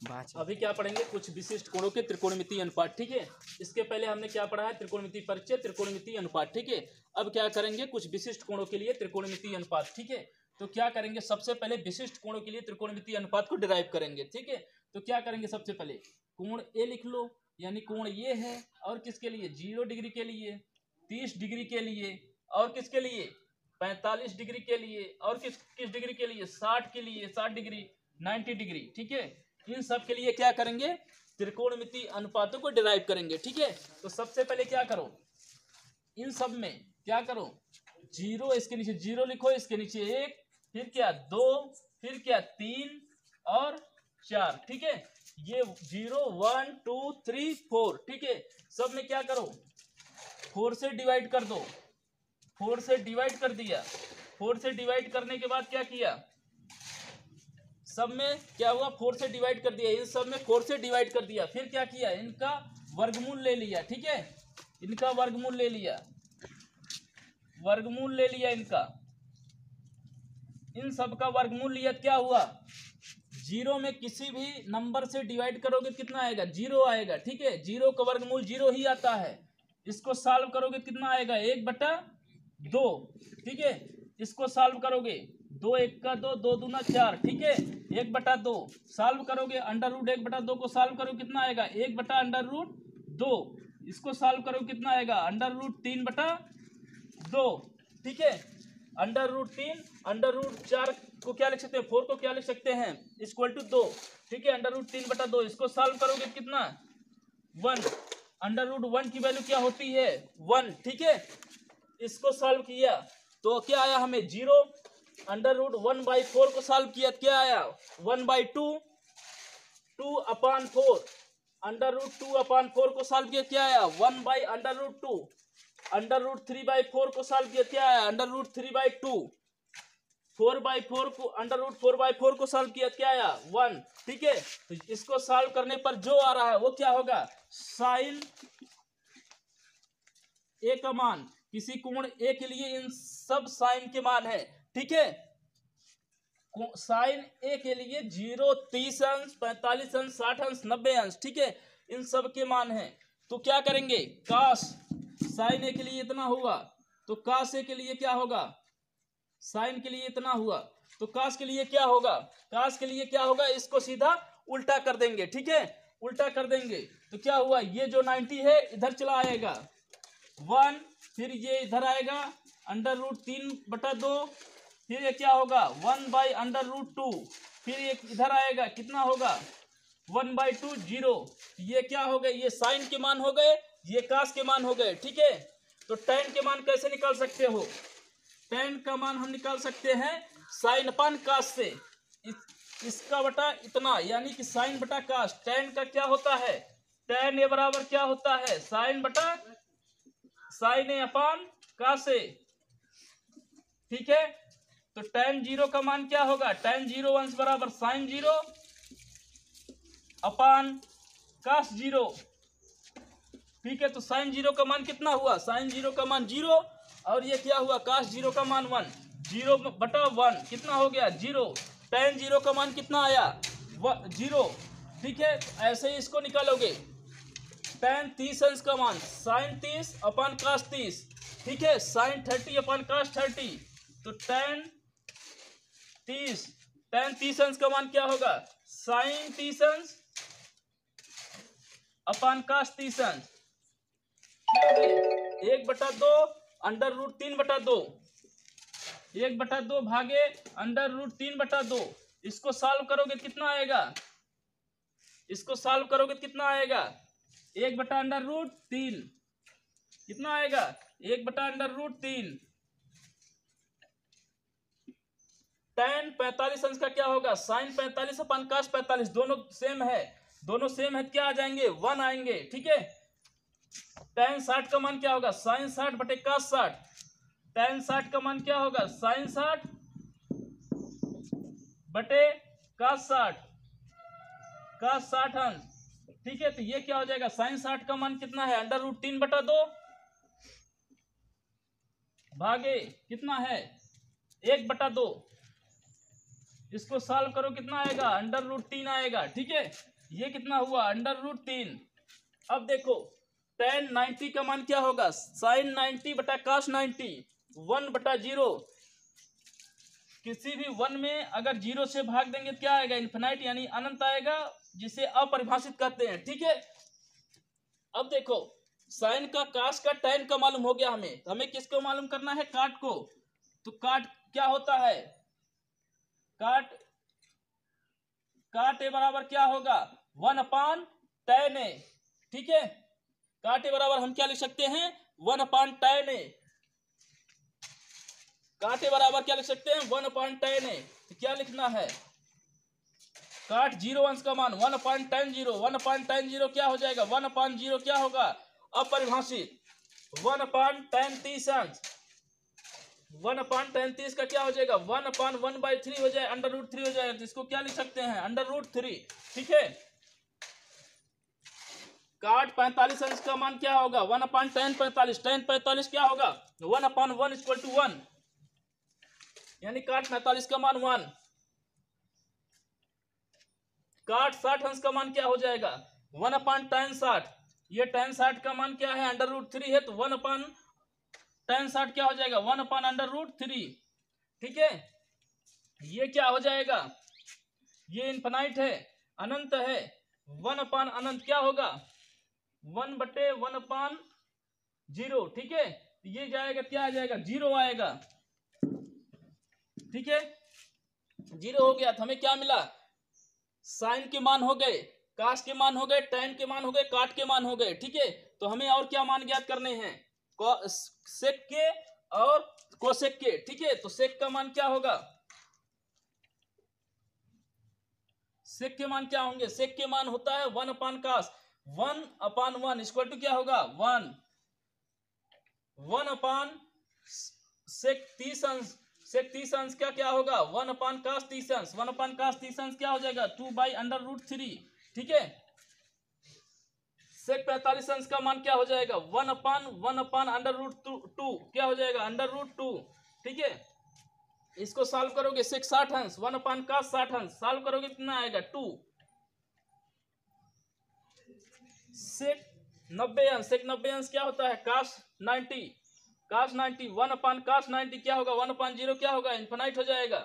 अभी क्या पढ़ेंगे, कुछ विशिष्ट कोणों के त्रिकोणमितीय अनुपात। ठीक है, इसके पहले हमने क्या पढ़ा है, त्रिकोणमितीय परिचय, त्रिकोणमितीय अनुपात। ठीक है, अब क्या करेंगे, कुछ विशिष्ट कोणों के लिए त्रिकोणमितीय अनुपात। ठीक है, तो क्या करेंगे, सबसे पहले विशिष्ट कोणों के लिए त्रिकोणमितीय अनुपात को डिराइव करेंगे। ठीक है, तो क्या करेंगे, सबसे पहले कोण ए लिख लो, यानी कोण ये है, और किसके लिए, 0 डिग्री के लिए, 30 डिग्री के लिए, और किसके लिए, 45 डिग्री के लिए, और किस किस डिग्री के लिए, 60 के लिए, 60 डिग्री, 90 डिग्री। ठीक है, इन सब के लिए क्या करेंगे, त्रिकोणमितीय अनुपातों को डिराइव करेंगे। ठीक है, तो सबसे पहले क्या करो, इन सब में क्या करो, 0 इसके नीचे 0 लिखो, इसके नीचे 1, फिर क्या 2, फिर क्या 3 और 4। ठीक है, ये 0 1 2 3 4। ठीक है, सब में क्या करो, 4 से डिवाइड कर दो, 4 से डिवाइड कर दिया, 4 से डिवाइड करने के बाद क्या किया, सब में क्या हुआ, 4 से डिवाइड कर दिया, इन सब में 4 से डिवाइड कर दिया, फिर क्या किया, इनका वर्गमूल ले लिया। ठीक है, इनका वर्गमूल ले लिया, वर्गमूल ले लिया इनका, इन सब का वर्गमूल लिया, क्या हुआ, 0 में किसी भी नंबर से डिवाइड करोगे कितना आएगा, 0 आएगा। ठीक है, 0 का वर्गमूल 0 ही आता है, इसको सॉल्व करोगे कितना आएगा, 1/2। ठीक है, इसको सॉल्व करोगे, 2 1 का 2, 2 दूना 4। ठीक है, 1/2 सॉल्व करोगे, √1/2 को सॉल्व करोगे कितना आएगा, 1/√2। इसको सॉल्व करोगे कितना आएगा, √3/2। ठीक है, √3, √4 को क्या लिख सकते हैं, 4 को क्या लिख सकते हैं, =2। ठीक है, √3/2, इसको सॉल्व करोगे कितना, 1। √1 की वैल्यू क्या होती है, 1। ठीक है, इसको सॉल्व किया तो क्या आया हमें, 0। √1/4 को सॉल्व किया, क्या आया, 1/2, 2/4। √2/4 को सॉल्व किया, क्या आया, 1/√2। √3/4 को सॉल्व किया, क्या आया, √3/2। 4/4 को √4/4 को सॉल्व किया, क्या आया, 1। ठीक है, तो इसको सॉल्व करने पर जो आ रहा है वो क्या होगा, साइन ए का मान, किसी कोण ए के लिए इन सब साइन के मान है। ठीक है, साइन ए के लिए 0 30 अंश, 45 अंश, 60 अंश, 90 अंश। ठीक है, इन सब के मान है, तो क्या करेंगे, काश साइन ए के लिए इतना हुआ, तो काश ए के लिए क्या होगा, साइन के लिए इतना हुआ, तो काश के लिए क्या होगा, काश के लिए क्या होगा, इसको सीधा उल्टा कर देंगे। ठीक है, उल्टा कर देंगे तो क्या हुआ, ये जो 90 है इधर चला आएगा 1, फिर ये इधर आएगा √3/2, फिर ये क्या होगा 1/√2, फिर ये इधर आएगा कितना होगा 1/2 0। ये क्या हो गए, ये साइन के मान हो गए, ये कास के मान हो गए। ठीक है, तो tan के मान कैसे निकाल सकते हो, tan का मान हम निकाल सकते हैं साइन अपान कास से, इसका बटा इतना, यानी कि साइन बटा कास। tan का क्या होता है, tan ए बराबर क्या होता है, साइन बटा साइन ए अपान कास ए। ठीक है, तो tan 0 का मान क्या होगा, tan 0 अंश बराबर साइन 0 अपान कास 0। ठीक है, तो साइन 0 का मान कितना हुआ, साइन 0 का मान 0, और ये क्या हुआ, कास 0 का मान 1, 0/1 कितना हो गया 0। tan 0 का मान कितना आया 0। ठीक है, ऐसे ही इसको निकालोगे, tan 30 अंश का मान साइन 30 अपान कास 30। ठीक है, साइन 30 अपान कास 30, तो tan 30 अंश का मान क्या होगा, साइन 30 अंश अपान कास 30 अंश, 1/2 √3/2, 1/2 भागे √3/2। इसको सॉल्व करोगे कितना आएगा, इसको सॉल्व करोगे कितना आएगा, 1/√3 कितना आएगा, 1/√3। tan 45 अंश का क्या होगा, साइन 45 अपान कास 45, दोनों सेम है, दोनों सेम है, क्या आ जाएंगे 1 आएंगे। ठीक है, tan 60 का मान क्या होगा, साइन 60 बटे कास 60। tan 60 का मान क्या होगा, साइन 60 बटे कास 60, कास 60 अंश। ठीक है, तो ये क्या हो जाएगा, साइन 60 का मान कितना है, √3/2 भागे कितना है 1/2। इसको सॉल्व करो कितना आएगा, √3 आएगा। ठीक है, ये कितना हुआ √3। अब देखो tan 90 का मान क्या होगा, sin 90 बटा cos 90, 1/0। किसी भी 1 में अगर 0 से भाग देंगे तो क्या आएगा, इन्फिनाइट यानी अनंत आएगा, जिसे अपरिभाषित कहते हैं। ठीक है, अब देखो साइन का, कास का, tan का मालूम हो गया हमें किसको मालूम करना है, काट को। तो काट क्या होता है, काट ए बराबर क्या होगा 1/tan a। ठीक है, काट ए बराबर हम क्या लिख सकते हैं 1/tan a। काट ए बराबर क्या लिख सकते हैं 1/tan a। तो क्या लिखना है, काट 0 अंश का मान 1/tan0, 1/tan0 क्या हो जाएगा 1/0 क्या होगा अपरिभाषित, 1/tan30 अंश, 1/tan30 का क्या हो जाएगा 1/1/3 हो जाए, √3 हो जाएगा। तो इसको क्या लिख सकते हैं √3। ठीक है, काट 45 अंश का मान क्या होगा 1/tan45, tan 45 क्या होगा 1/1 = 1, यानी काट 45 का मान 1। काट 60 अंश का मान क्या हो जाएगा 1/tan60, ये tan 60 का मान क्या है √3 है, तो 1/tan60 क्या हो जाएगा 1/√3। ठीक है, ये क्या हो जाएगा, ये इनफिनाइट है, अनंत है, 1/अनंत क्या होगा 1/1/0। ठीक है, ये जाएगा क्या आ जाएगा 0 आएगा। ठीक है, 0 हो गया तो हमें क्या मिला, साइन के मान हो गए, कास के मान हो गए, tan के मान हो गए, काट के मान हो गए। ठीक है, तो हमें और क्या मान ज्ञात करने हैं, सेक के और कोसेक के। ठीक है, तो सेक का मान क्या होगा, सेक के मान क्या होंगे, सेक के मान होता है 1/cos, 1/1 = क्या होगा 1/sec30 अंश, sec30 अंश क्या होगा 1/cos30 अंश, 1/cos30 अंश क्या हो जाएगा 2/√3। ठीक है, sec45 अंश का मान क्या हो जाएगा 1/1/√2 क्या हो जाएगा √2। ठीक है, इसको सॉल्व करोगे sec60 अंश 1/cos60 अंश सॉल्व करोगे कितना आएगा 2। sec90 अंश, sec90 अंश क्या होता है cos90, cos90 1/cos90 क्या होगा 1/0 क्या होगा इनफिनाइट हो जाएगा।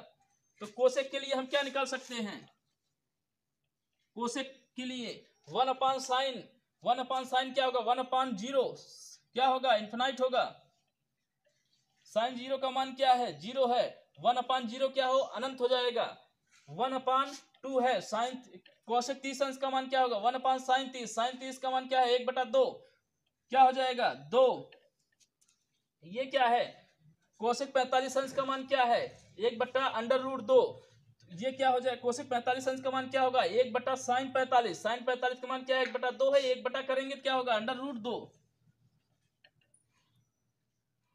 तो कोसेक के लिए हम क्या निकाल सकते हैं, कोसेक के लिए 1/sin क्या होगा 1/0 क्या होगा इनफिनाइट होगा। sin 0 का मान क्या है 0 है, 1/0 क्या हो अनंत हो जाएगा, 1/2 है। sin कोसेक 30 अंश का मान क्या होगा 1/sin30, sin 30 का मान क्या है 1/2 क्या हो जाएगा 2। ये क्या है कोसेक 45 अंश का मान क्या है 1/√2, ये क्या हो जाए कोसेक 45 अंश का मान क्या होगा 1/sin45, sin 45 का मान क्या है 1/2 है, 1 करेंगे तो क्या होगा √2।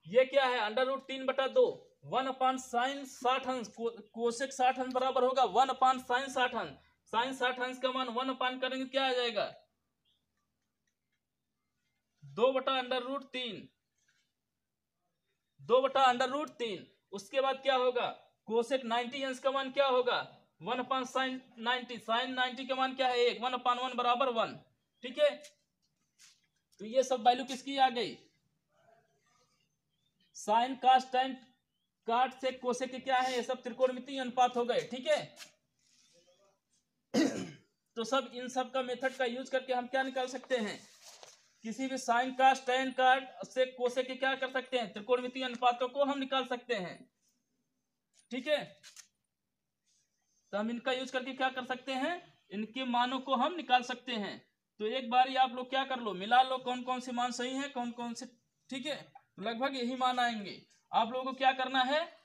ये क्या है √3/2, 1/sin60 अंश, कोसेक 60 अंश बराबर होगा 1/sin60 अंश, sin 60 अंश का मान 1 करेंगे क्या आ जाएगा 2/√3, 2/√3। उसके बाद क्या होगा कोसेक 90 अंश का मान क्या होगा 1/sin90, sin 90 का मान क्या है 1, 1/1 बराबर 1। ठीक है, तो ये सब वैल्यू किसकी आ गई, साइन कास tan काट से कोसेक के क्या है ये सब त्रिकोणमितीय अनुपात हो गए। ठीक है, तो सब इन सब का मेथड का यूज करके हम क्या निकाल सकते हैं, किसी भी साइन कास tan काट से कोसेक के क्या कर सकते हैं त्रिकोणमितीय अनुपातों को हम निकाल सकते हैं। ठीक है, तो हम इनका यूज करके क्या कर सकते हैं, इनके मानों को हम निकाल सकते हैं। तो एक बार ही आप लोग क्या कर लो, मिला लो कौन कौन से मान सही है कौन कौन से। ठीक है, लगभग यही मान आएंगे। आप लोगों को क्या करना है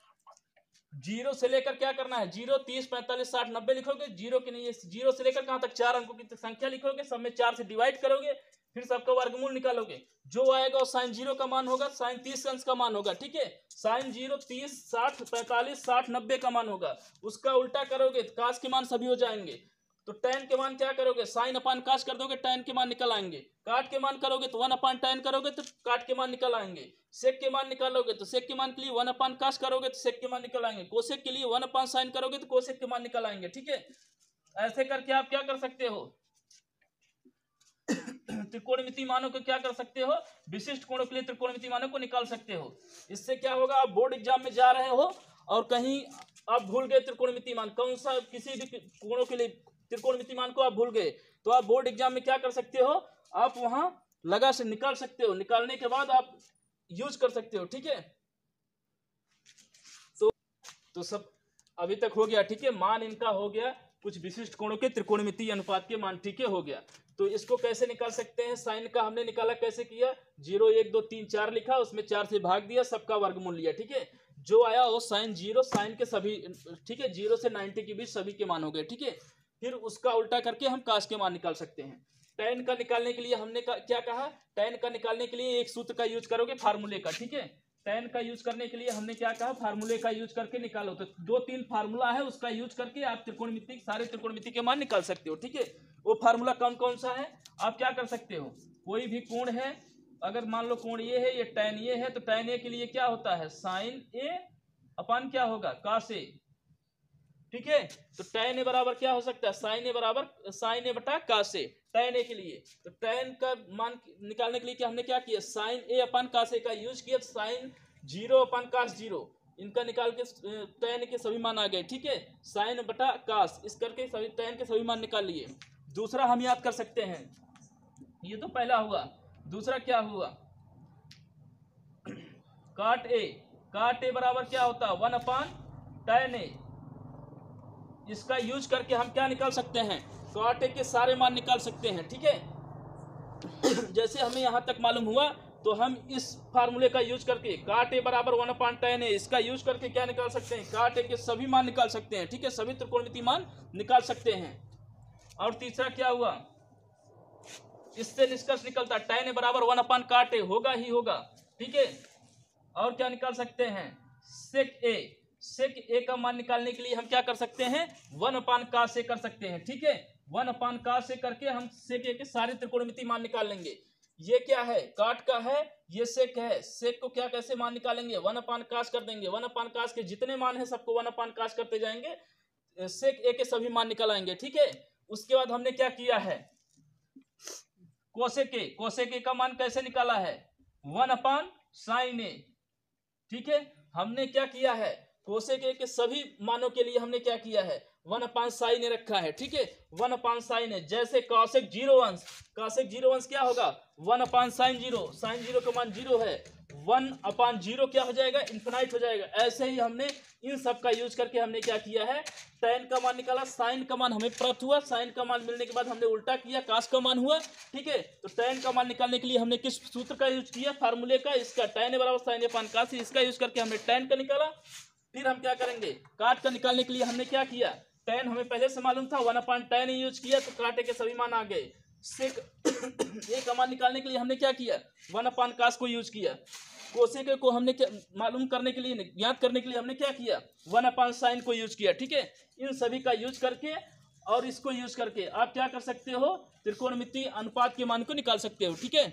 0 से लेकर क्या करना है 0, 30, 45, 60, 90 लिखोगे, 0 के नहीं 0 से लेकर कहां तक 4 अंकों की संख्या लिखोगे, सब में 4 से डिवाइड करोगे, फिर सबका वर्गमूल निकालोगे, जो आएगा वो sin 0 का मान होगा, sin 30 अंश का मान होगा। ठीक है, sin 0 30, 60, 45, 60, 90 का मान होगा, उसका उल्टा करोगे तो कास के मान सभी हो जाएंगे। तो tan के मान क्या करोगे sin अपान कास कर दोगे, tan के मान निकल आएंगे। काट के मान करोगे तो 1/tan करोगे तो काट के मान निकल आएंगे। सेक के मान निकालोगे तो सेक के मान के लिए 1/, कास करोगे तो सेक के मान निकल आएंगे। कोसेक के लिए 1/sin करोगे तो कोसेक के मान निकल आएंगे। ठीक है, ऐसे करके आप क्या कर सकते हो, त्रिकोणमितीय मानों को क्या कर सकते हो, विशिष्ट कोणों के लिए त्रिकोणमितीय मानों को निकाल सकते हो। इससे क्या होगा, आप बोर्ड एग्जाम में जा रहे हो और कहीं आप भूल गए त्रिकोणमितीय मान, कौन सा किसी भी कोणों के लिए त्रिकोणमितीय मान को आप भूल गए, तो आप बोर्ड एग्जाम में क्या कर सकते हो, आप वहां लगा से निकाल सकते हो, निकालने के बाद आप यूज कर सकते हो। ठीक है, तो सब अभी तक हो गया। ठीक है, मान इनका हो गया, कुछ विशिष्ट कोणों के त्रिकोणमितीय अनुपात के मान। ठीक है, हो गया। तो इसको कैसे निकाल सकते हैं, साइन का हमने निकाला, कैसे किया, 0 1 2 3 4 लिखा, उसमें 4 से भाग दिया, सबका वर्गमूल लिया। ठीक है, जो आया वो साइन 0, साइन के सभी, ठीक है, 0 से 90 के बीच सभी के मान हो गए। ठीक है, फिर उसका उल्टा करके हम काश के मान निकाल सकते हैं। tan का निकालने के लिए हमने क्या कहा, tan का निकालने के लिए एक सूत्र का यूज करोगे, फार्मूले का। ठीक है, tan का यूज करने के लिए हमने क्या कहा, फार्मूले का यूज करके निकालो। तो 2-3 फार्मूला है, उसका यूज करके आप त्रिकोणमिति, सारे त्रिकोणमिति के मान निकाल सकते हो। ठीक है, वो फार्मूला कौन कौन सा है, आप क्या कर सकते हो, कोई भी कोण है, अगर मान लो कोण ये है, ये tan ये है, तो tan a के लिए क्या होता है, साइन a अपन क्या होगा, कास a। ठीक है, तो tan a बराबर क्या हो सकता है, साइन a बराबर साइन a बटा कास a, tan a के लिए। तो tan का मान निकालने के लिए क्या हमने क्या किया, sine a upon cos a का यूज किया, साइन 0 अपन कास 0, इनका निकाल के tan के सभी मान आ गए। ठीक है, साइन बटा कास, इस करके सभी tan के सभी मान निकाल लिए। दूसरा हम याद कर सकते हैं, ये तो पहला हुआ। दूसरा क्या हुआ, काट a बराबर क्या होता है, 1 अपन tan a। इसका यूज करके हम क्या निकाल सकते हैं, काट a के सारे मान निकाल सकते हैं। ठीक है, जैसे हमें यहां तक मालूम हुआ, तो हम इस फार्मूले का यूज करके काट a बराबर 1 अपन tan a, इसका यूज करके क्या निकाल सकते हैं, काट a के सभी मान निकाल सकते हैं। ठीक है, सभी त्रिकोणमितीय मान निकाल सकते हैं। और तीसरा क्या हुआ, इससे निष्कर्ष निकलता है tan a बराबर 1 अपन काट a, होगा ही होगा। ठीक है, और क्या निकाल सकते हैं, सेक a का मान निकालने के लिए हम क्या कर सकते हैं, 1 अपान कास a कर सकते हैं। ठीक है, 1 अपान कास a करके हम सेक a के सारे त्रिकोणमितीय मान निकाल लेंगे। ये क्या है, काट का है, ये सेक है, सेक को क्या कैसे मान निकालेंगे, 1 अपान कास कर देंगे, 1 अपान कास के जितने मान है सबको 1 अपान कास करते जाएंगे, सेक a के सभी मान निकल आएंगे। ठीक है, उसके बाद हमने क्या किया है, कोसेक a का मान कैसे निकाला है, 1 अपान साइन a। ठीक है, हमने क्या किया है, कोसेक a के सभी मानों के लिए हमने क्या किया है, 1 अपान साइन a रखा है। ठीक है, 1 अपान साइन a, जैसे कॉसेक 0 अंश क्या होगा, 1 अपान साइन 0, साइन 0 का मान 0 है, 1 अपान 0 क्या हो जाएगा, इन्फिनाइट हो जाएगा। ऐसे ही हमने इन सब का यूज करके हमने क्या किया है, tan का मान निकाला, साइन का मान हमें प्राप्त हुआ, साइन का मान मिलने के बाद हमने उल्टा किया, कास का मान हुआ। ठीक है, तो tan का मान निकालने के लिए हमने किस सूत्र का यूज किया, फार्मूले का, इसका tan बराबर साइन अपान कास, इसका यूज करके हमने tan का निकाला। फिर हम क्या करेंगे, काट का निकालने के लिए हमने क्या किया, tan हमें पहले से मालूम था, 1 अपान tan यूज किया, तो काटे के सभी मान आ गए। सेक a का मान निकालने के लिए हमने क्या किया, 1 अपान कास को यूज किया। कोसेक को हमने क्या मालूम करने के लिए, ज्ञात करने के लिए हमने क्या किया, 1 अपान साइन को यूज किया। ठीक है, इन सभी का यूज करके और इसको यूज करके आप क्या कर सकते हो, त्रिकोणमितीय अनुपात के मान को निकाल सकते हो। ठीक है।